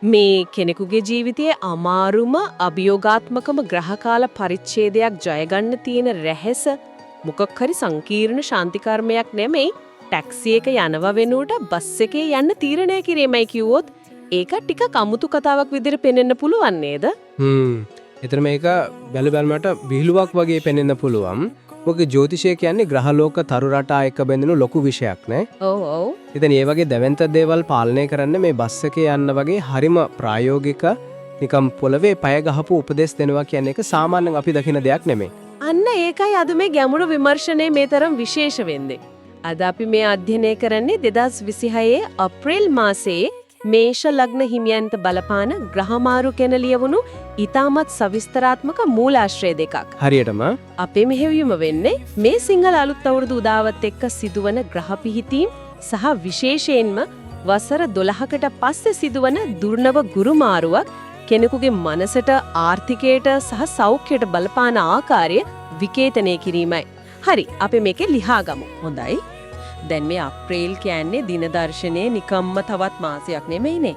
මේ කෙනෙකුගේ ජීවිතයේ අමාරුම අභියෝගාත්මකම ග්‍රහකාල පරිච්ඡේදයක් ජයගන්න තියෙන රැහැස මොකක් හරි සංකීර්ණ ශාන්ති කර්මයක් නෙමෙයි ටැක්සි එක යනවා වෙනුවට බස් එකේ යන්න තීරණය කිරීමයි කිව්වොත් ඒක ටිකක් අමුතු කතාවක් විදිහට පෙනෙන්න පුළුවන් නේද? එතන මේක බැලුවල්මට විහිළුවක් වගේ පෙනෙන්න පුළුවන්. මොකද ජ්‍යොතිෂය කියන්නේ ග්‍රහලෝක තරු රටා එක බැඳෙන ලොකු විෂයක් නේ. ඔව් ඔව්. ඉතින් මේ වගේ දැවැන්ත දේවල් පාලනය කරන්න මේ බස් එකේ යන්න වගේ හරිම ප්‍රායෝගික නිකම් පොළවේ පය ගහපු උපදෙස් දෙනවා කියන්නේ එක සාමාන්‍යයෙන් අපි දකින දෙයක් නෙමෙයි. අන්න ඒකයි අද මේ ගැඹුරු විමර්ශනයේ මේ තරම් විශේෂ වෙන්නේ. අද අපි මේ අධ්‍යයනය කරන්නේ 2026 අප්‍රේල් මාසයේ මේෂ ලග්න හිමියන්ට බලපාන ග්‍රහමාරු ගැන ලියවුණු ඊටමත් සවිස්තරාත්මක මූලාශ්‍රය දෙකක්. හරියටම අපේ මෙහෙයවීම වෙන්නේ මේ සිංහල අලුත් අවුරුදු උදාවත් එක්ක සිදුවන ග්‍රහ පිහිටීම් සහ විශේෂයෙන්ම වසර 12කට පස්සේ සිදුවන දුර්ලභ ගුරු මාරුවක් කෙනෙකුගේ මනසට ආර්ථිකයට සහ සෞඛ්‍යයට බලපාන ආකාරය විකේතනය කිරීමයි. හරි අපි මේකේ ලියා ගමු. හොඳයි. දැන් මේ අප්‍රේල් කියන්නේ දින දර්ශනයේ නිකම්ම තවත් මාසයක් නෙමෙයිනේ.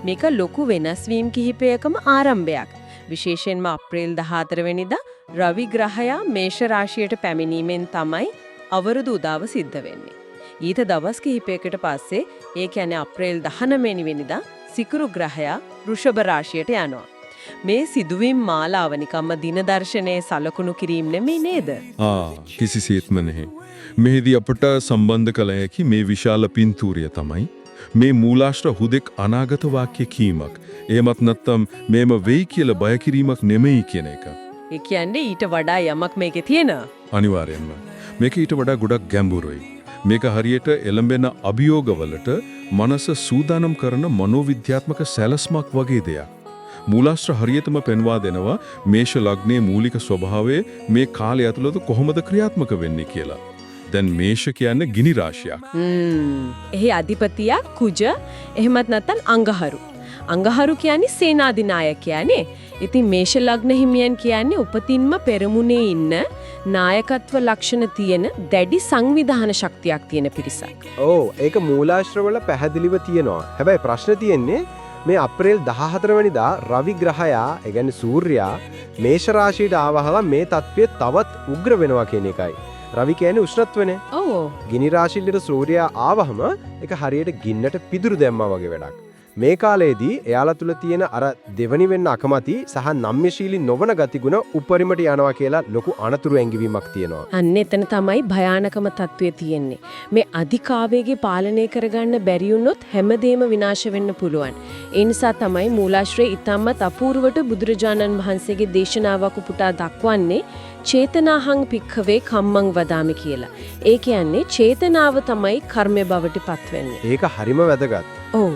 මේක ලොකු වෙනස් වීම් කිහිපයකම ආරම්භයක්. විශේෂයෙන්ම අප්‍රේල් 14 වෙනිදා රවි ග්‍රහයා මේෂ රාශියට පැමිණීමෙන් තමයි අවුරුදු උදාව සිද්ධ වෙන්නේ. ඊට දවස් කිහිපයකට පස්සේ ඒ කියන්නේ අප්‍රේල් 19 වෙනිදා සිකුරු ග්‍රහයා වෘෂභ රාශියට යනවා. මේ සිදුවීම් මාලාව නිකම්ම දින දර්ශනයේ සලකුණු කිරීම නෙමෙයි නේද? කිසිසේත්ම නැහැ. මෙහිදී අපට සම්බන්ධ කළ හැකි මේ විශාල පින්තූරය තමයි මේ මූලාශ්‍ර හුදෙක් අනාගත වාක්‍ය කීමක්. එහෙමත් නැත්නම් මේම වෙයි කියලා බය කිරීමක් නෙමෙයි කියන එක. ඒ කියන්නේ ඊට වඩා යමක් මේකේ තියෙනවා. අනිවාර්යෙන්ම. මේක ඊට වඩා ගොඩක් ගැඹුරුයි. මේක හරියට එළඹෙන අභියෝගවලට මනස සූදානම් කරන මනෝවිද්‍යාත්මක සැලැස්මක් වගේ දෙයක්. මූලාශ්‍ර හරියටම පෙන්වා දෙනවා මේෂ ලග්නයේ මූලික ස්වභාවය මේ කාලය ඇතුළත කොහොමද ක්‍රියාත්මක වෙන්නේ කියලා. දැන් මේෂ කියන්නේ ගිනි රාශියක්. එහි අධිපතියා කුජ එහෙමත් නැත්නම් අංගහරු. අංගහරු කියන්නේ සේනාධිනායකයානේ. ඉතින් මේෂ ලග්න හිමියන් කියන්නේ උපතින්ම පෙරමුණේ ඉන්න නායකත්ව ලක්ෂණ තියෙන දැඩි සංවිධාන ශක්තියක් තියෙන පිරිසක්. ඔව් ඒක මූලාශ්‍රවල පැහැදිලිව තියෙනවා. හැබැයි ප්‍රශ්න තියෙන්නේ මේ අප්‍රේල් 14 වෙනිදා රවි ග්‍රහයා, ඒ කියන්නේ සූර්යයා මේෂ රාශියට ආවහම මේ තත්ත්වය තවත් උග්‍ර වෙනවා කියන එකයි. රවි කියන්නේ උෂ්ණත්වනේ. ඔව්. ගිනි රාශියට සූර්යයා ආවහම ඒක හරියට ගින්නට පිදුරු දැම්මා වගේ වැඩක්. මේ කාලයේදී එයාලා තුල තියෙන අර දෙවනි වෙන්න අකමැති සහ නම්‍යශීලී නොවන ගතිගුණ උපරිමට යනවා කියලා ලොකු අනතුරු ඇඟවීමක් තියෙනවා. අන්න එතන තමයි භයානකම තත්ත්වය තියෙන්නේ. මේ අධිකාවේගේ පාලනය කරගන්න බැරි වුණොත් හැමදේම විනාශ වෙන්න පුළුවන්. ඒ නිසා තමයි මූලාශ්‍රයේ ඊටමත් අපූර්වට බුදුරජාණන් වහන්සේගේ දේශනාවක් උපුටා දක්වන්නේ චේතනාහං පික්ඛවේ කම්මං වදාමි කියලා. ඒ කියන්නේ චේතනාව තමයි කර්මය බවට පත් වෙන්නේ. ඒක හරිම වැදගත්. ඔව්.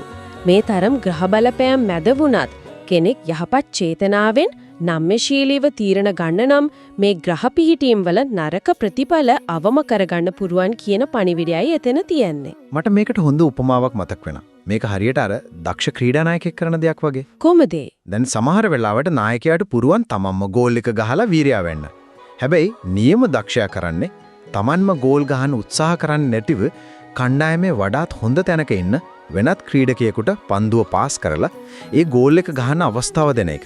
මේ තරම් ග්‍රහ බලපෑම් මැද වුණත් කෙනෙක් යහපත් චේතනාවෙන් නම්‍යශීලීව තීරණ ගන්න නම් මේ ග්‍රහ පිහිටීම් වල නරක ප්‍රතිඵල අවම කරගන්න පුරුවන් කියන පණිවිඩයයි එතන තියෙන්නේ. මට මේකට හොඳ උපමාවක් මතක් වෙනවා. මේක හරියට අර දක්ෂ ක්‍රීඩා නායකයෙක් කරන දෙයක් වගේ. කොහොමද? දැන් සමහර වෙලාවට නායකයාට පුරුවන් තමන්ම ගෝල් එක ගහලා වීරයා වෙන්න. හැබැයි නියම දක්ෂයා කරන්නේ තමන්ම ගෝල් ගහන්න උත්සාහ කරන්නේ නැතිව කණ්ඩායමේ වඩාත් හොඳ තැනක ඉන්න වෙනත් ක්‍රීඩකයෙකුට පන්දුව පාස් කරලා ඒ ගෝල් එක ගහන්න අවස්ථාව දෙන එක.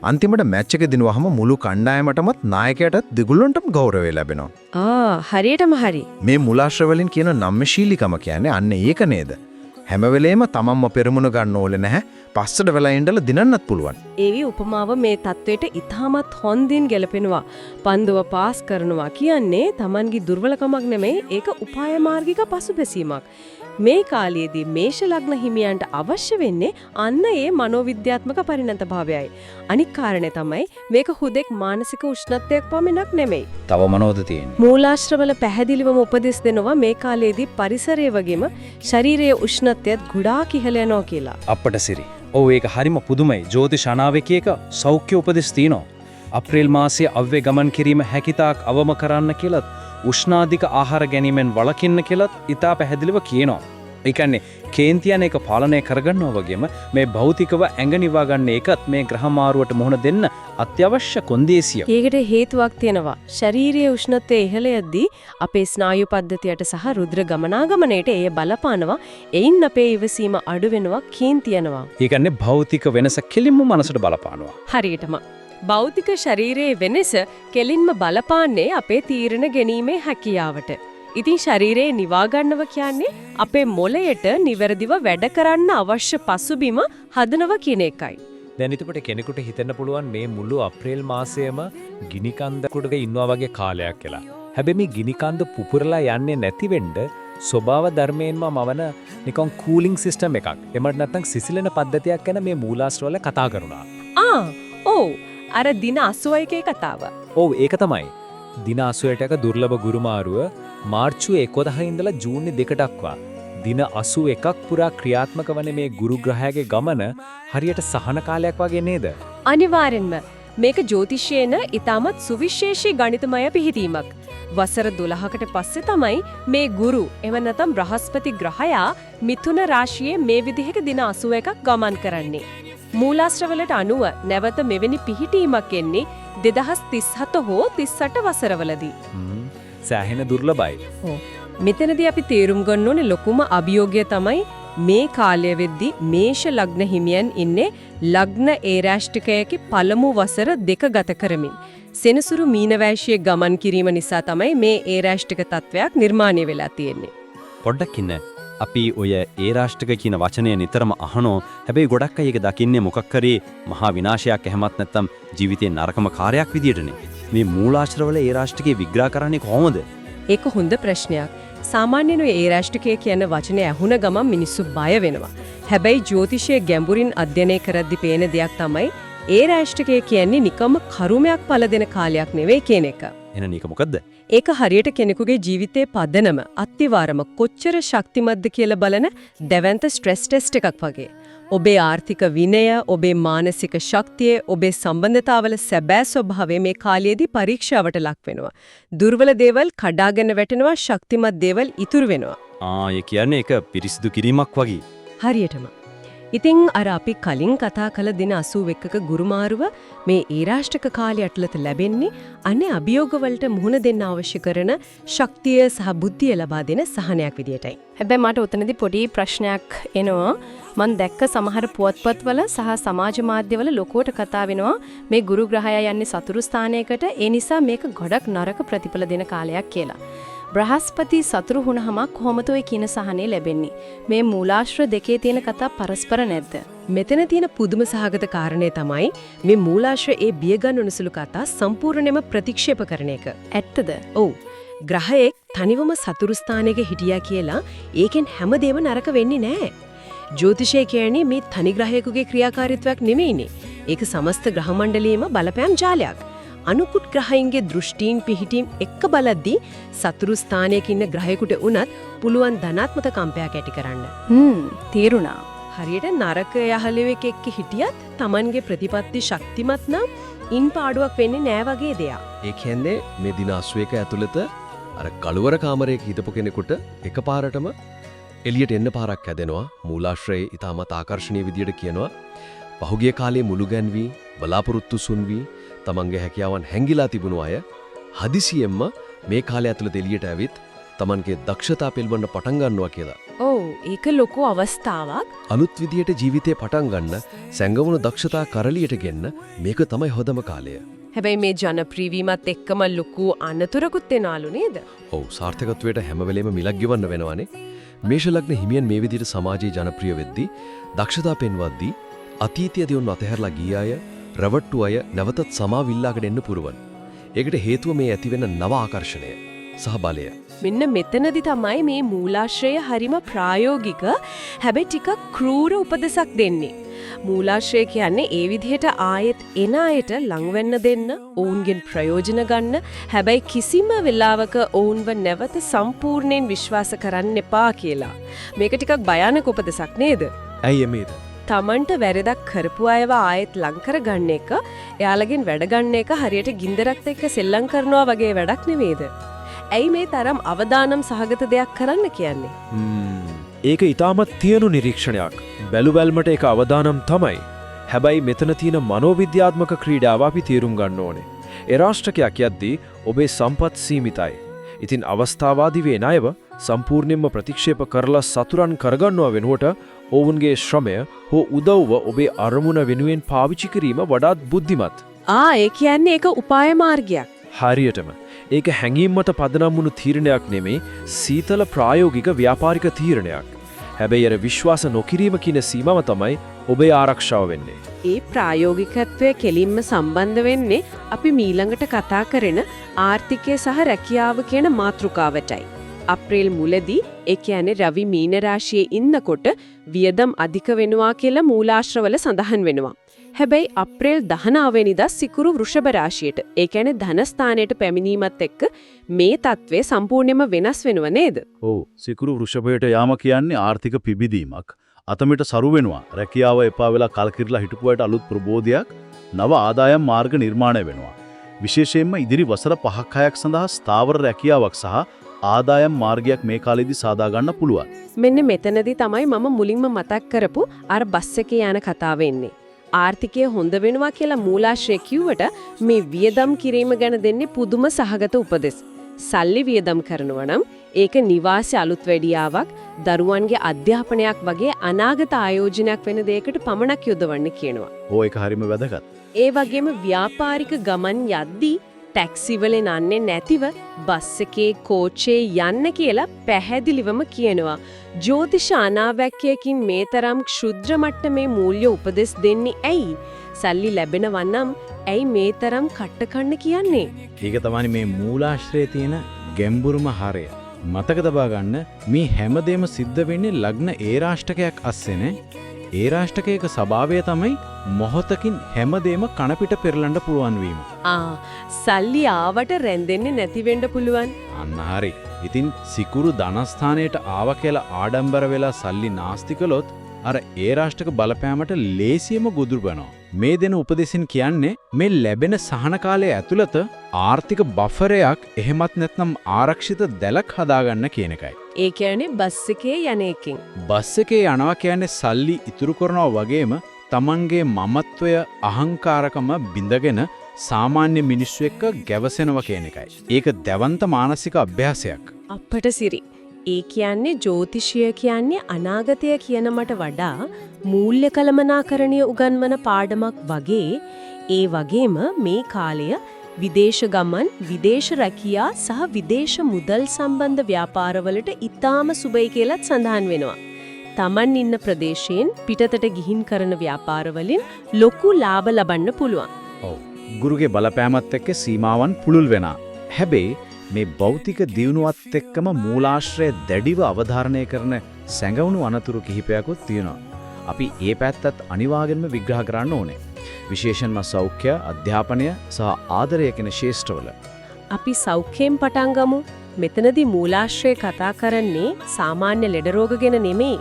අන්තිමට මැච් එක දිනුවහම මුළු කණ්ඩායමටමත් නායකයාටත් දෙගොල්ලන්ටම ගෞරවය ලැබෙනවා. හරියටම හරි. මේ මුලාශ්‍ර වලින් කියන නම්‍යශීලීකම කියන්නේ අන්න ඒක නේද? හැම වෙලේම තමන්ම පෙරමුණ ගන්න ඕනේ නැහැ. පස්සට වෙලා ඉඳලා දිනන්නත් පුළුවන්. ඒවි උපමාව මේ தത്വෙට ඉතාමත් හොඳින් ගැලපෙනවා. පන්දුව පාස් කරනවා කියන්නේ Tamanගේ දුර්වලකමක් නෙමෙයි, ඒක උපාය මාර්ගික පසුබැසීමක්. මේ කාලයේදී මේෂ ලග්න හිමියන්ට අවශ්‍ය වෙන්නේ අන්න ඒ මනෝවිද්‍යාත්මක පරිණත භාවයයි. අනික් කාරණේ තමයි මේක හුදෙක් මානසික උෂ්ණත්වයක් පමණක් නෙමෙයි. තව මොනවද තියෙන්නේ? මූලාශ්‍රවල පැහැදිලිවම උපදෙස් දෙනවා මේ කාලයේදී පරිසරය වගේම ශරීරයේ උෂ්ණත්වයත් ගොඩාක් ඉහළ යනවා කියලා. අපට සිරි. ඔව් ඒක හරිම පුදුමයි. ජ්‍යොතිෂ අනාවැකියක සෞඛ්‍ය උපදෙස් තියෙනවා. අප්‍රේල් මාසයේ අව්වේ ගමන් කිරීම හැකිතාක් අවම කරන්න කියලත් උෂ්ණාධික ආහාර ගැනීමෙන් වළකින්න කියලත් ඉතා පැහැදිලිව කියනවා. ඒ කියන්නේ කේන්තියන එක පාලනය කරගන්නවා වගේම මේ භෞතිකව ඇඟ නිවා ගන්න එකත් මේ ග්‍රහ මාරුවට මුහුණ දෙන්න අත්‍යවශ්‍ය කොන්දේසිය. ඒකට හේතුවක් තියෙනවා. ශාරීරික උෂ්ණත්වය ඉහළ යද්දී අපේ ස්නායු පද්ධතියට සහ රුධිර ගමනාගමනයට එය බලපානවා. එයින් අපේ ඉවසීම අඩු වෙනවා, කේන්තියනවා. ඒ කියන්නේ භෞතික වෙනස කෙලින්ම මනසට බලපානවා. හරියටම. භෞතික ශරීරයේ වෙනස කෙලින්ම බලපාන්නේ අපේ තීරණ ගැනීමේ හැකියාවට. ඉතින් ශරීරයේ නිවා ගන්නව කියන්නේ අපේ මොළයට නිවැරදිව වැඩ කරන්න අවශ්‍ය පසුබිම හදනවා කියන එකයි. දැන් එතකොට කෙනෙකුට හිතෙන්න පුළුවන් මේ මුළු අප්‍රේල් මාසයේම ගිනිකන්දකට ඉන්නවා වගේ කාලයක් කියලා. හැබැයි මේ ගිනිකන්ද පුපුරලා යන්නේ නැති වෙන්න ස්වභාව ධර්මයෙන්ම මවන නිකන් කූලින් සිස්ටම් එකක්. එමත් නැත්නම් සිසිලන පද්ධතියක් ගැන මේ මූලාශ්‍රවල කතා කරනවා. ඔව්. අර දින 81 කතාව. ඔව් ඒක තමයි. දින 81ක දුර්ලභ ගුරුමාරුව මාර්තු 11 ඉඳලා ජූනි 2 දක්වා දින 81ක් පුරා ක්‍රියාත්මක වන මේ ගුරු ග්‍රහයාගේ ගමන හරියට සහන කාලයක් වගේ නේද? අනිවාර්යෙන්ම මේක ජ්‍යොතිෂයේන ඊටමත් සුවිශේෂී ගණිතමය පිහිටීමක්. වසර 12කට පස්සේ තමයි මේ ගුරු එව නැත්නම් බ්‍රහස්පති ග්‍රහයා මිථුන රාශියේ මේ විදිහක දින 81ක් ගමන් කරන්නේ. මූලාශ්‍රවලට අනුව නැවත මෙවැනි පිහිටීමක් එන්නේ 2037 හෝ 38 වසරවලදී. සෑහෙන දුර්ලභයි. මෙතනදී අපි තේරුම් ගන්න ඕනේ ලොකුම අභියෝගය තමයි මේ කාලය වෙද්දී මේෂ ලග්න හිමියන් ඉන්නේ ලග්න ඒරාෂ්ටිකයේ පළමු වසර 2 ගත කරමින්. සෙනසුරු මීන රාශියේ ගමන් කිරීම නිසා තමයි මේ ඒරාෂ්ටික තත්වයක් නිර්මාණය වෙලා තියෙන්නේ. පොඩ්ඩක් ඉන්න. අපි ඔය ඒරාෂ්ටික කියන වචනය නිතරම අහනෝ. හැබැයි ගොඩක් අය ඒක දකින්නේ මොකක් හරි මහා විනාශයක් එහෙමත් නැත්නම් ජීවිතේ නරකම කාර්යයක් විදියටනේ. මේ මූලාශ්‍රවල ඒරාෂ්ටිකේ විග්‍රහ කරන්නේ කොහොමද? ඒක හොඳ ප්‍රශ්නයක්. සාමාන්‍යයෙන් ඔය ඒරාෂ්ටිකය කියන වචනේ ඇහුන ගමන් මිනිස්සු බය වෙනවා. හැබැයි ජ්‍යොතිෂයේ ගැඹුරින් අධ්‍යයනය කරද්දී පේන දෙයක් තමයි ඒරාෂ්ටිකය කියන්නේ නිකම්ම කරුමයක් පළ දෙන කාලයක් නෙවෙයි කියන එක. එහෙනම් මේක මොකද්ද? ඒක හරියට කෙනෙකුගේ ජීවිතේ පදනම අත්විවරම කොච්චර ශක්තිමත්ද කියලා බලන දැවැන්ත ස්ට්‍රෙස් ටෙස්ට් එකක් වගේ. ඔබේ ආර්ථික විනය, ඔබේ මානසික ශක්තිය, ඔබේ සම්බන්ධතාවල සැබෑ ස්වභාවය මේ කාලයේදී පරීක්ෂාවට ලක් වෙනවා. දුර්වල දේවල් කඩාගෙන වැටෙනවා, ශක්තිමත් දේවල් ඉතුරු වෙනවා. ඒ කියන්නේ ඒක පිරිසිදු කිරීමක් වගේ. හරියටම. ඉතින් අර අපි කලින් කතා කළ දින 81ක ගුරුමාරුව මේ ඒරාෂ්ටක කාලය ඇතුළත ලැබෙන්නේ අනේ අභියෝගවලට මුහුණ දෙන්න අවශ්‍ය කරන ශක්තිය සහ බුද්ධිය ලබා දෙන සහනයක් විදියටයි. හැබැයි මට උතනදී පොඩි ප්‍රශ්නයක් එනවා. මම දැක්ක සමහර පුවත්පත්වල සහ සමාජ මාධ්‍යවල ලොකුවට කතා වෙනවා මේ ගුරු ග්‍රහයා යන්නේ සතුරු ස්ථානයකට, ඒ නිසා මේක ගොඩක් නරක ප්‍රතිඵල දෙන කාලයක් කියලා. බ්‍රහස්පති සතුරු වුණහම කොහොමද ඔය කියන සහනේ ලැබෙන්නේ? මේ මූලාශ්‍ර දෙකේ තියෙන කතා පරස්පර නැද්ද? මෙතන තියෙන පුදුම සහගත කාරණේ තමයි මේ මූලාශ්‍ර ඒ බියගන්වන සුළු කතා සම්පූර්ණයෙන්ම ප්‍රතික්ෂේප කරන එක. ඇත්තද? ඔව්. ග්‍රහයෙක් තනිවම සතුරු ස්ථානයක හිටියා කියලා ඒකෙන් හැමදේම නරක වෙන්නේ නැහැ. ජ්‍යොතිෂය කියන්නේ මේ තනි ග්‍රහයකගේ ක්‍රියාකාරීත්වයක් නෙමෙයිනේ. ඒක සමස්ත ග්‍රහ මණ්ඩලයේම බලපෑම් ජාලයක්. අනුකුත් ග්‍රහයින්ගේ දෘෂ්ටීන් පිහිටීම් එක්ක බලද්දී සතුරු ස්ථානයක ඉන්න ග්‍රහයෙකුට උනත් පුළුවන් ධනාත්මක කම්පයක් ඇති කරන්න. තේරුණා. හරියට නරක යහළුවෙක් එක්ක හිටියත් Tamanගේ ප්‍රතිපත්ති ශක්තිමත් නම් ඉන් පාඩුවක් වෙන්නේ නෑ වගේ දෙයක්. ඒ කියන්නේ මේ දින 81 ඇතුළත අර කළුවර කාමරයක හිටපු කෙනෙකුට එකපාරටම එළියට එන්න පාරක් හැදෙනවා. මූලාශ්‍රයේ ඊටමත් ආකර්ශනීය විදියට කියනවා. පහුගිය කාලේ මුළුගැන්වි බලාපොරොත්තු සුන්වි තමන්ගේ හැකියාවන් හැංගිලා තිබුණු අය හදිසියෙන්ම මේ කාලය ඇතුළත එළියට ඇවිත් තමන්ගේ දක්ෂතා පෙළවන්න පටන් ගන්නවා කියලා. ඔව්, ඒක ලොකු අවස්ථාවක්. අලුත් විදියට ජීවිතේ පටන් ගන්න සැඟවුණු දක්ෂතා කරලියට ගෙන්න මේක තමයි හොඳම කාලය. හැබැයි මේ ජනප්‍රිය වීමත් එක්කම ලොකු අනතුරකුත් එනලු නේද? ඔව්, සාර්ථකත්වයට හැම වෙලෙම මිලක් ගෙවන්න වෙනවනේ. මේෂ ලග්න හිමියන් මේ විදියට සමාජයේ ජනප්‍රිය වෙද්දී දක්ෂතා පෙන්වද්දී අතීතයේ දියුණු අතහැරලා ගිය අය රවට්ටු අය නැවතත් සමාවිල්ලාකට එන්න පුරුවන්. ඒකට හේතුව මේ ඇතිවෙන නව ආකර්ෂණය සහ බලය. මෙන්න මෙතනදි තමයි මේ මූලාශ්‍රය හරිම ප්‍රායෝගික හැබැයි ටිකක් ක්‍රූර උපදෙසක් දෙන්නේ. මූලාශ්‍රය කියන්නේ ඒ විදිහට ආයෙත් එන අයට ලං වෙන්න දෙන්න, ඔවුන්ගෙන් ප්‍රයෝජන ගන්න, හැබැයි කිසිම වෙලාවක ඔවුන්ව නැවත සම්පූර්ණයෙන් විශ්වාස කරන්න එපා කියලා. මේක ටිකක් භයානක උපදෙසක් නේද? ඇයි එමේද? තමන්ට වැරදක් කරපු අයව ආයෙත් ලං කරගන්න එක, එයාලගෙන් වැඩ ගන්න එක හරියට ගින්දරත් එක්ක සෙල්ලම් කරනවා වගේ වැඩක් නෙවෙයිද? ඇයි මේ තරම් අවදානම් සහගත දෙයක් කරන්න කියන්නේ? ඒක ඊටමත් තියනු නිරීක්ෂණයක්. බැලුබැල්මට ඒක අවදානම් තමයි. හැබැයි මෙතන තියෙන මනෝවිද්‍යාත්මක ක්‍රීඩාව අපි තේරුම් ගන්න ඕනේ. ඒ රාෂ්ට්‍රකයක් යද්දී ඔබේ සම්පත් සීමිතයි. ඉතින් අවස්ථාවාදී වේ ණයව සම්පූර්ණයෙන්ම ප්‍රතික්ෂේප කරලා සතුරන් කරගන්නවා වෙනුවට ඔවුන්ගේ ශ්‍රමය හෝ උදව්ව ඔබේ අරමුණ වෙනුවෙන් පාවිච්චි කිරීම වඩාත් බුද්ධිමත්. ඒ කියන්නේ ඒක උපාය මාර්ගයක්. හරියටම. ඒක හැඟීම්මට පදනම් වුණු තීරණයක් නෙමෙයි සීතල ප්‍රායෝගික ව්‍යාපාරික තීරණයක්. හැබැයි අර විශ්වාස නොකිරීම කියන සීමාව තමයි ඔබේ ආරක්ෂාව වෙන්නේ. ඒ ප්‍රායෝගිකත්වය කෙලින්ම සම්බන්ධ වෙන්නේ අපි මීළඟට කතා කරන ආර්ථිකය සහ රැකියාව කියන මාතෘකාවටයි. අප්‍රේල් මුලදී ඒ කියන්නේ රවි මීන රාශියේ ඉන්නකොට වියදම් අධික වෙනවා කියලා මූලාශ්‍රවල සඳහන් වෙනවා. හැබැයි අප්‍රේල් 19 වෙනිදා සිකුරු වෘෂභ රාශියට ඒ කියන්නේ ධනස්ථානයට පැමිණීමත් එක්ක මේ තත්ත්වය සම්පූර්ණයෙන්ම වෙනස් වෙනව නේද? ඔව් සිකුරු වෘෂභයට යාම කියන්නේ ආර්ථික පිබිදීමක්. අතමිට සරු වෙනවා. රැකියාව එපා වෙලා කල්කිරලා හිටපුවාට අලුත් ප්‍රබෝධයක් නව ආදායම් මාර්ග නිර්මාණය වෙනවා. විශේෂයෙන්ම ඉදිරි වසර 5-6ක් සඳහා ස්ථාවර රැකියාවක් සහ ආදායම් මාර්ගයක් මේ කාලෙදි සාදා ගන්න පුළුවන්. මෙන්න මෙතනදී තමයි මම මුලින්ම මතක් කරපු අර බස් එකේ යන කතාව එන්නේ. ආර්ථිකය හොඳ වෙනවා කියලා මූලාශ්‍රය කිව්වට මේ වියදම් කිරීම ගැන දෙන්නේ පුදුම සහගත උපදෙස්. සල්ලි වියදම් කරනවා නම් ඒක නිවාස අලුත් වැඩියාවක්, දරුවන්ගේ අධ්‍යාපනයක් වගේ අනාගත ආයෝජනයක් වෙන දෙයකට පමණක් යොදවන්න කියනවා. ඕ ඒක හරිම වැදගත්. ඒ වගේම ව්‍යාපාරික ගමන් යද්දී ටැක්සි වල නන්නේ නැතිව බස් එකේ කෝච්චේ යන්න කියලා පැහැදිලිවම කියනවා. ජ්‍යොතිෂ අනාවැක්‍යයකින් මේ තරම් ක්ෂුද්‍ර මට්ටමේ මූල්‍ය උපදෙස් දෙන්නේ ඇයි? සල්ලි ලැබෙනවා නම් ඇයි මේ තරම් කට්ටකන්න කියන්නේ? ඒක තමයි මේ මූලාශ්‍රයේ තියෙන ගැඹුරුම හරය. මතක තබා ගන්න මේ හැමදේම සිද්ධ වෙන්නේ ලග්න ඒ රාෂ්ටකයක් අස්සේනේ. ඒ රාෂ්ටකයක ස්වභාවය තමයි මොහොතකින් හැමදේම කනපිට පෙරලන්න පුළුවන් වීම. සල්ලි ආවට රැඳෙන්නේ නැති වෙන්න පුළුවන්. අන්න හරි. ඉතින් සිකුරු ධනස්ථානයට ආව කියලා ආඩම්බර වෙලා සල්ලි නාස්ති කළොත් අර ඒ රාෂ්ටක බලපෑමට ලේසියම ගොදුරු වෙනවා. මේ දෙන උපදෙසින් කියන්නේ මේ ලැබෙන සහන කාලය ඇතුළත ආර්ථික බෆරයක් එහෙමත් නැත්නම් ආරක්ෂිත දැලක් හදාගන්න කියන එකයි. ඒ කියන්නේ බස් එකේ යන එකෙන්. බස් එකේ යනවා කියන්නේ සල්ලි ඉතුරු කරනවා වගේම Tamanගේ මමත්වය අහංකාරකම බිඳගෙන සාමාන්‍ය මිනිස්සු එක්ක ගැවසෙනවා කියන එකයි. ඒක දැවන්ත මානසික අභ්‍යාසයක්. අපට සිරි. ඒ කියන්නේ ජ්‍යොතිෂය කියන්නේ අනාගතය කියනමට වඩා මූල්‍ය කළමනාකරණය උගන්වන පාඩමක් වගේ. ඒ වගේම මේ කාලය විදේශ ගමන්, විදේශ රැකියා සහ විදේශ මුදල් සම්බන්ධ ව්‍යාපාරවලට ඉතාම සුබයි කියලාත් සඳහන් වෙනවා. Taman ඉන්න ප්‍රදේශයෙන් පිටතට ගිහින් කරන ව්‍යාපාරවලින් ලොකු ලාභ ලබන්න පුළුවන්. ඔව්. ගුරුගේ බලපෑමත් එක්ක සීමාවන් පුළුල් වෙනවා. හැබැයි මේ භෞතික දියුණුවත් එක්කම මූලාශ්‍රය දැඩිව අවධාරණය කරන සැඟවුණු අනතුරු කිහිපයක්ත් තියෙනවා. අපි ඒ පැත්තත් අනිවාර්යෙන්ම විග්‍රහ කරන්න ඕනේ. විශේෂයෙන්ම සෞඛ්‍ය, අධ්‍යාපනය සහ ආදරය කියන ශේෂ්ත්‍රවල. අපි සෞඛ්‍යයෙන් පටන් ගමු. මෙතනදී මූලාශ්‍රය කතා කරන්නේ සාමාන්‍ය ලෙඩ රෝග ගැන නෙමෙයි.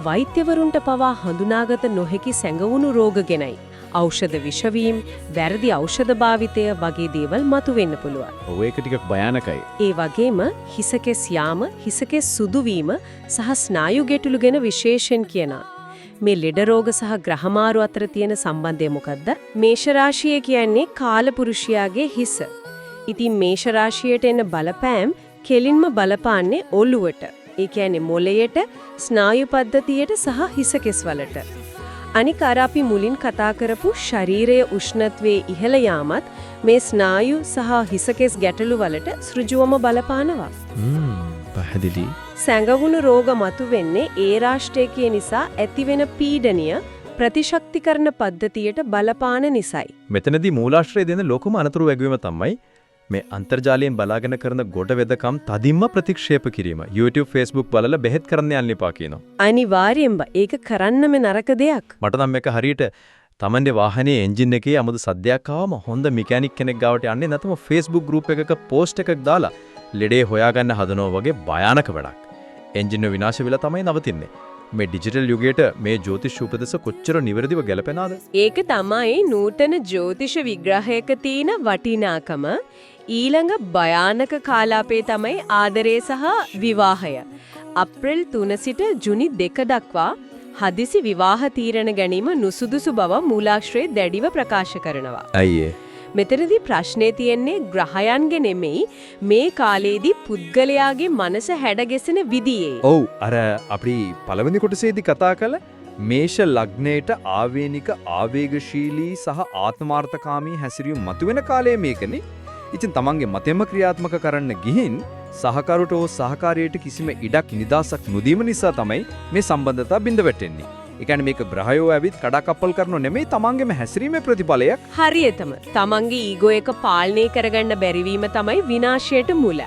වෛද්‍යවරුන්ට පවා හඳුනාගත නොහැකි සැඟවුණු රෝග ගැනයි. ඖෂධ විෂවීම්, වැරදි ඖෂධ භාවිතය වගේ දේවල් මතුවෙන්න පුළුවන්. ඔව් ඒක ටිකක් භයානකයි. ඒ වගේම හිසකෙස් යාම, හිසකෙස් සුදු වීම සහ ස්නායු ගැටලු ගැන විශේෂයෙන් කියනවා. මේ ලෙඩ රෝග සහ ග්‍රහමාරු අතර තියෙන සම්බන්ධය මොකද්ද? මේෂ රාශිය කියන්නේ කාලපුරුෂයාගේ හිස. ඉතින් මේෂ රාශියට එන බලපෑම් කෙලින්ම බලපාන්නේ ඔළුවට. ඒ කියන්නේ මොළයට, ස්නායු පද්ධතියට සහ හිසකෙස් වලට. අනික අර අපි මුලින් කතා කරපු ශරීරයේ උෂ්ණත්වයේ ඉහළ යාමත් මේ ස්නායු සහ හිසකෙස් ගැටලු වලට සෘජුවම බලපානවා. පැහැදිලි. සැඟවුණු රෝග මතුවෙන්නේ ඒ රාෂ්ට්‍රයේ නිසා ඇතිවෙන පීඩනීය ප්‍රතිශක්තිකරණ පද්ධතියට බලපාන නිසායි. මෙතනදී මූලාශ්‍රය දෙන ලොකුම අනතුරු වැගවීම තමයි මේ අන්තර්ජාලයෙන් බලාගෙන කරන ගොඩ වෙදකම් තදින්ම ප්‍රතික්ෂේප කිරීම. YouTube, Facebook බලලා බෙහෙත් කරන්න යන්න එපා කියනවා. අනිවාර්යෙන්ම ඒක කරන්නම නරක දෙයක්. මට නම් මේක හරියට තමන්ගේ වාහනේ එන්ජින් එකේ 아무ද සද්දයක් ආවම හොඳ මෙකැනික් කෙනෙක් ගාවට යන්නේ නැතම Facebook group එකක post එකක් දාලා ලෙඩේ හොයාගන්න හදනවා වගේ භයානක වැඩක්. එන්ජින් එක විනාශ වෙලා තමයි නවතින්නේ. මේ ඩිජිටල් යුගයට මේ ජ්‍යොතිෂ උපදේශ කොච්චර නිවැරදිව ගැලපෙනවද? ඒක තමයි නූතන ජ්‍යොතිෂ විග්‍රහයක තියෙන වටිනාකම. ඊළඟ භයානක කාලාපේ තමයි ආදරය සහ විවාහය. අප්‍රේල් 3 සිට ජුනි 2 දක්වා හදිසි විවාහ තීරණ ගැනීම නුසුදුසු බව මූලාශ්‍රයේ දැඩිව ප්‍රකාශ කරනවා. අයියේ මෙතනදී ප්‍රශ්නේ තියෙන්නේ ග්‍රහයන්ගේ නෙමෙයි මේ කාලේදී පුද්ගලයාගේ මනස හැඩගැසෙන විදියේ. ඔව් අර අපි පළවෙනි කොටසේදී කතා කළ මේෂ ලග්නයට ආවේනික ආවේගශීලී සහ ආත්මාර්ථකාමී හැසිරීම මතුවෙන කාලය මේකනේ. ඉතින් තමන්ගේ මතෙම ක්‍රියාත්මක කරන්න ගිහින් සහකරුට හෝ සහකාරියට කිසිම ඉඩක් නිදාසක් නොදීම නිසා තමයි මේ සම්බන්ධතා බිඳ වැටෙන්නේ. ඒ කියන්නේ මේක ග්‍රහයෝ ඇවිත් කඩාකප්පල් කරනව නෙමෙයි තමන්ගේම හැසිරීමේ ප්‍රතිඵලයක්. හරියටම තමන්ගේ ඊගෝ එක පාලනය කරගන්න බැරිවීම තමයි විනාශයට මුල.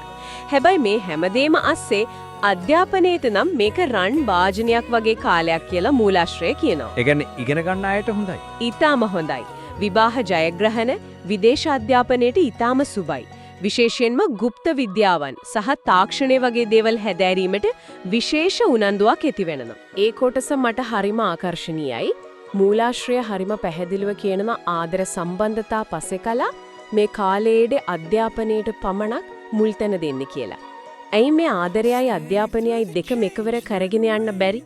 හැබැයි මේ හැමදේම අස්සේ අධ්‍යාපනයේට නම් මේක රන් වාජනයක් වගේ කාලයක් කියලා මූලාශ්‍රය කියනවා. ඒ කියන්නේ ඉගෙන ගන්න අයට හොඳයි. ඊටාම හොඳයි. විවාහ ජයග්‍රහණ විදේශ අධ්‍යාපනයේට ඊටාම සුබයි. විශේෂයෙන්ම গুপ্ত විද්‍යාවන් සහ තාක්ෂණය වගේ දේවල් හැදෑරීමට විශේෂ උනන්දුවක් ඇති වෙනවා. ඒ කොටස මට හරිම ආකර්ශනීයයි. මූලාශ්‍රය හරිම පැහැදිලිව කියනවා ආදර සම්බන්ධතා පස්සේ කලා මේ කාලයේදී අධ්‍යාපනයට පමණක් මුල් තැන දෙන්න කියලා. ඇයි මේ ආදරයයි අධ්‍යාපනයයි දෙකම එකවර කරගෙන යන්න බැරි?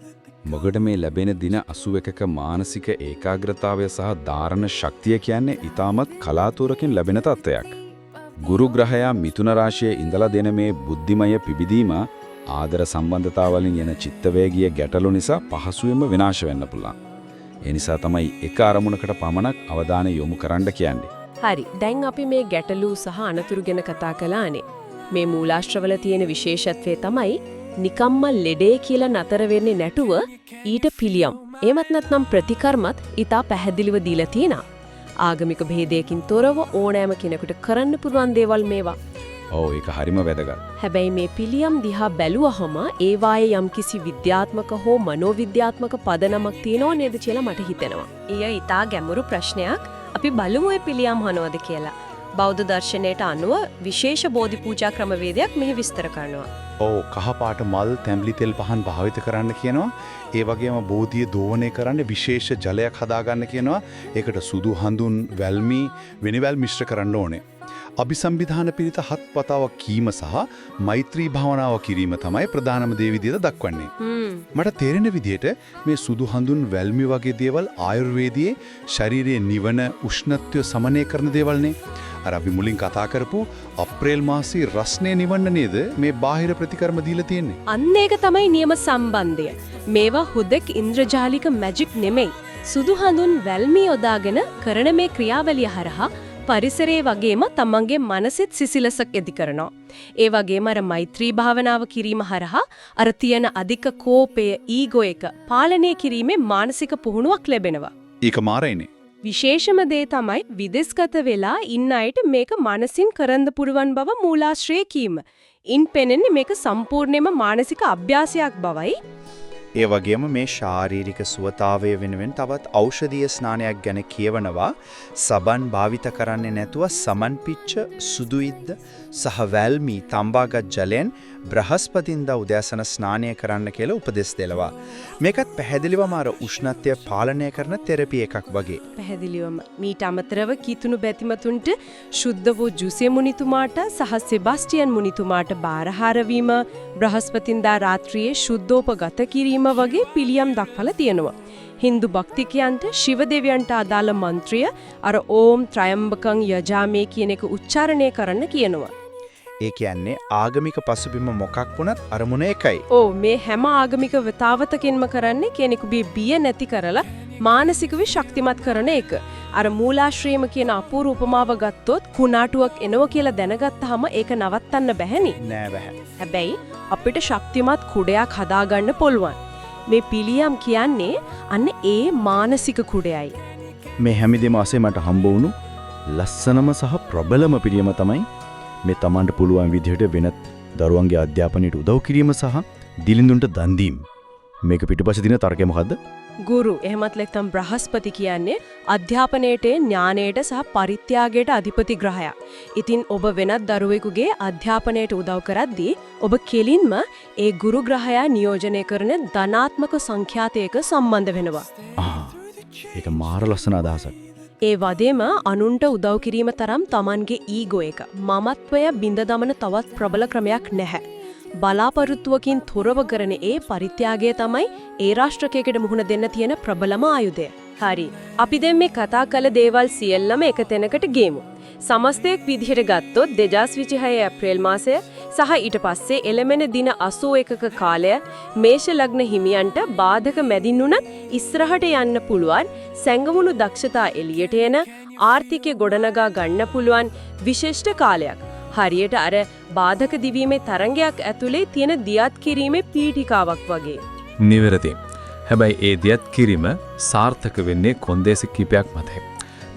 මොකද මේ ලැබෙන දින 81ක මානසික ඒකාග්‍රතාවය සහ ධාරණ ශක්තිය කියන්නේ ඊටමත් කලාතුරකින් ලැබෙන තත්ත්වයක්. ගුරු ග්‍රහයා මිථුන රාශියේ ඉඳලා දෙන මේ බුද්ධිමය පිබිදීම ආදර සම්බන්ධතාවලින් එන චිත්තවේගීය ගැටලු නිසා පහසුවෙන්ම විනාශ වෙන්න පුළුවන්. ඒ නිසා තමයි එක අරමුණකට පමණක් අවධානය යොමු කරන්න කියන්නේ. හරි. දැන් අපි මේ ගැටලු සහ අනතුරු ගැන කතා කළානේ. මේ මූලාශ්‍රවල තියෙන විශේෂත්වය තමයි නිකම්ම ලෙඩේ කියලා නතර වෙන්නේ නැතුව ඊට පිළියම්. එහෙමත් නැත්නම් ප්‍රතිකර්මත් ඊට පැහැදිලිව දීලා තියෙනවා. ආගමික භේදයකින් තොරව ඕනෑම කෙනෙකුට කරන්න පුළුවන් දේවල් මේවා. ඔව් ඒක හරිම වැදගත්. හැබැයි මේ පිළියම් දිහා බැලුවහම ඒ වායේ යම්කිසි විද්‍යාත්මක හෝ මනෝවිද්‍යාත්මක පදනමක් තියෙනව නේද කියලා මට හිතෙනවා. ඊය ඊටා ගැඹුරු ප්‍රශ්නයක්. අපි බලමු ඒ පිළියම් මොනවද කියලා. බෞද්ධ දර්ශනයට අනුව විශේෂ බෝධි පූජා ක්‍රමවේදයක් මෙහි විස්තර කරනවා. ඔව් කහපාට මල් තැඹිලි තෙල් පහන් භාවිත කරන්න කියනවා. ඒ වගේම බෝධිය දෝවණය කරන්න විශේෂ ජලයක් හදාගන්න කියනවා. ඒකට සුදු හඳුන් වැල්මි වෙනිවැල් මිශ්‍ර කරන්න ඕනේ. අභිසම්විධාන පිරිත හත් වතාවක් කීම සහ මෛත්‍රී භාවනාව කිරීම තමයි ප්‍රධානම දේ විදිහට දක්වන්නේ. මට තේරෙන විදිහට මේ සුදු හඳුන් වැල්මි වගේ දේවල් ආයුර්වේදයේ ශරීරයේ නිවන උෂ්ණත්වය සමනය කරන දේවල්නේ. අර අපි මුලින් කතා කරපු අප්‍රේල් මාසයේ රස්නේ නිවන්න නේද මේ බාහිර ප්‍රතිකර්ම දීලා තියෙන්නේ. අන්න ඒක තමයි නියම සම්බන්ධය. මේවා හුදෙක් ඉන්ද්‍රජාලික මැජික් නෙමෙයි. සුදු හඳුන් වැල්මි යොදාගෙන කරන මේ ක්‍රියාවලිය හරහා පරිසරයේ වගේම තමන්ගේ මනසෙත් සිසිලසක් ඇති කරනවා. ඒ වගේම අර මෛත්‍රී භාවනාව කිරීම හරහා අර තියෙන අධික කෝපය ඊගෝ එක පාලනය කිරීමේ මානසික පුහුණුවක් ලැබෙනවා. ඒක මාරයිනේ. විශේෂම දේ තමයි විදේශගත වෙලා ඉන්න අයට මේක මනසින් කරන්න පුරුවන් බව මූලාශ්‍රයේ කීම. ඉන් පෙනෙන්නේ මේක සම්පූර්ණයෙන්ම මානසික අභ්‍යාසයක් බවයි. ඒ වගේම මේ ශාරීරික සුවතාවය වෙනුවෙන් තවත් ඖෂධීය ස්නානයක් ගැන කියවනවා. සබන් භාවිත කරන්නේ නැතුව සමන්පිච්ච සුදුයිද්ද සහ වැල්මි තම්බාගත් ජලයෙන් බ්‍රහස්පතින්දා උදෑසන ස්නානය කරන්න කියලා උපදෙස් දෙනවා. මේකත් පැහැදිලිවම අර උෂ්ණත්වය පාලනය කරන තෙරපි එකක් වගේ. පැහැදිලිවම මීට අමතරව කීතුණු බැතිමතුන්ට ශුද්ධ වූ ජුසේ මුනිතුමාට සහ සෙබස්ටියන් මුනිතුමාට බාරහාර වීම බ්‍රහස්පතින්දා රාත්‍රියේ ශුද්ධෝපගත කිරීම වගේ පිළියම් දක්වලා තියෙනවා. හින්දු භක්තිකයන්ට ශිව දෙවියන්ට අදාළ මන්ත්‍රය අර ඕම් ත්‍රයම්බකං යජාමේ කියන එක උච්චාරණය කරන්න කියනවා. ඒ කියන්නේ ආගමික පසුබිම මොකක් වුණත් අරමුණ එකයි. ඔව් මේ හැම ආගමික වතාවතකින්ම කරන්නේ කෙනෙකුගේ බිය නැති කරලා මානසිකව ශක්තිමත් කරන එක. අර මූලාශ්‍රයම කියන අපූර්ව උපමාව ගත්තොත් කුණාටුවක් එනවා කියලා දැනගත්තාම ඒක නවත්තන්න බැහැනි. නෑ බැහැ. හැබැයි අපිට ශක්තිමත් කුඩයක් හදාගන්න පුළුවන්. මේ පිළියම් කියන්නේ අන්න ඒ මානසික කුඩයයි. මේ හැමදේම ASCII මට හම්බ වුණු ලස්සනම සහ ප්‍රබලම පිළියම තමයි මේ Tamanට පුළුවන් විදිහට වෙනත් දරුවන්ගේ අධ්‍යාපනයට උදව් කිරීම සහ දිලිඳුන්ට දන් දීම. මේක පිටුපස්සේ දින තර්කය මොකද්ද? ගුරු එහෙමත් නැත්නම් බ්‍රහස්පති කියන්නේ අධ්‍යාපනයේට ඥානයට සහ පරිත්‍යාගයට අධිපති ග්‍රහයක්. ඉතින් ඔබ වෙනත් දරුවෙකුගේ අධ්‍යාපනයට උදව් කරද්දී ඔබ කෙලින්ම ඒ ගුරු ග්‍රහයා නියෝජනය කරන ධනාත්මක සංඛ්‍යාතයක සම්බන්ධ වෙනවා. ඒක මාර ලස්සන අදහසක්. ඒ වගේම අනුන්ට උදව් කිරීම තරම් Tamanගේ ඊගෝ එක මමත්වය බිඳ දමන තවත් ප්‍රබල ක්‍රමයක් නැහැ. බලාපොරොත්තුවකින් තොරව කරන ඒ පරිත්‍යාගය තමයි ඒ රාෂ්ට්‍රකයකට මුහුණ දෙන්න තියෙන ප්‍රබලම ආයුධය. හරි. අපි දැන් මේ කතා කළ දේවල් සියල්ලම එක තැනකට ගේමු. සමස්තයක් විදිහට ගත්තොත් 2026 ඇප්‍රිල් මාසය සහ ඊට පස්සේ එළමෙන දින 81ක කාලය මේෂ ලග්න හිමියන්ට බාධක මැදින් උනත් ඉස්සරහට යන්න පුළුවන් සැඟවුණු දක්ෂතා එළියට එන ආර්ථිකය ගොඩනගා ගන්න පුළුවන් විශිෂ්ට කාලයක්. හරියට අර බාධක දිවීමේ තරංගයක් ඇතුලේ තියෙන දියත් කිරීමේ පීඨිකාවක් වගේ. නිවැරදි. හැබැයි ඒ දියත් කිරීම සාර්ථක වෙන්නේ කොන්දේසි කිපයක් මතයි.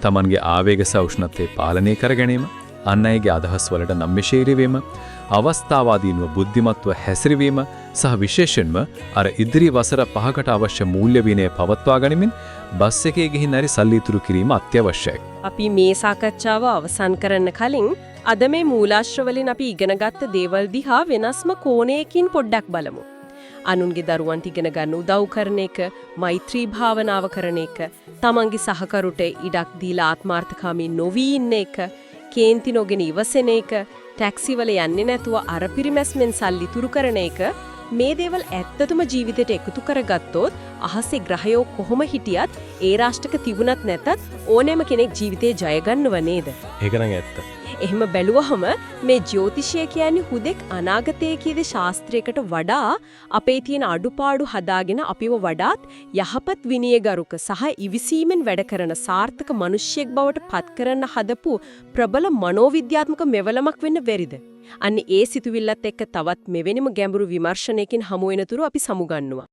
තමන්ගේ ආවේග සහ උෂ්ණත්වය පාලනය කර ගැනීම, අන් අයගේ අදහස් වලට නම්‍යශීලී වීම, අවස්ථාවාදීන්ව බුද්ධිමත්ව හැසිරවීම සහ විශේෂයෙන්ම අර ඉදිරි වසර 5කට අවශ්‍ය මූල්‍ය විනය පවත්වා ගනිමින් බස් එකේ ගිහින් හරි සල්ලි ඉතුරු කිරීම අත්‍යවශ්‍යයි. අපි මේ සාකච්ඡාව අවසන් කරන්න කලින් අද මේ මූලාශ්‍ර වලින් අපි ඉගෙනගත්ත දේවල් දිහා වෙනස්ම කෝණයකින් පොඩ්ඩක් බලමු. අනුන්ගේ දරුවන්ට ඉගෙන ගන්න උදව් කරන එක, මෛත්‍රී භාවනාව කරන එක, තමන්ගේ සහකරුට ඉඩක් දීලා ආත්මార్థකාමී නොවී ඉන්න එක, කේන්ති නොගෙන ඉවසන එක, ටැක්සි වල යන්නේ නැතුව අර පිරිමැස්මෙන් සල්ලි තුරු කරන එක, මේ දේවල් ඇත්තටම ජීවිතයට එකතු කරගත්තොත් අහසේ ග්‍රහයෝ කොහොම හිටියත් ඒ රාෂ්ටක තිබුණත් නැතත් ඕනෑම කෙනෙක් ජීවිතේ ජය ගන්නව නේද? ඒක නම් ඇත්ත. එහෙම බැලුවහම මේ ජ්‍යොතිෂය කියන්නේ හුදෙක් අනාගතයේ කීද ශාස්ත්‍රයකට වඩා අපේ තියෙන අඩුපාඩු හදාගෙන අපිව වඩාත් යහපත් විනයගරුක සහ ඉවිසීමෙන් වැඩ කරන සාර්ථක මිනිසෙක් බවට පත් කරන්න හදපු ප්‍රබල මනෝවිද්‍යාත්මක මෙවලමක් වෙන්න බැරිද? අන්න ඒ සිතුවිල්ලත් එක්ක තවත් මෙවැනිම ගැඹුරු විමර්ශනයකින් හමු වෙනතුරු අපි සමුගන්නවා.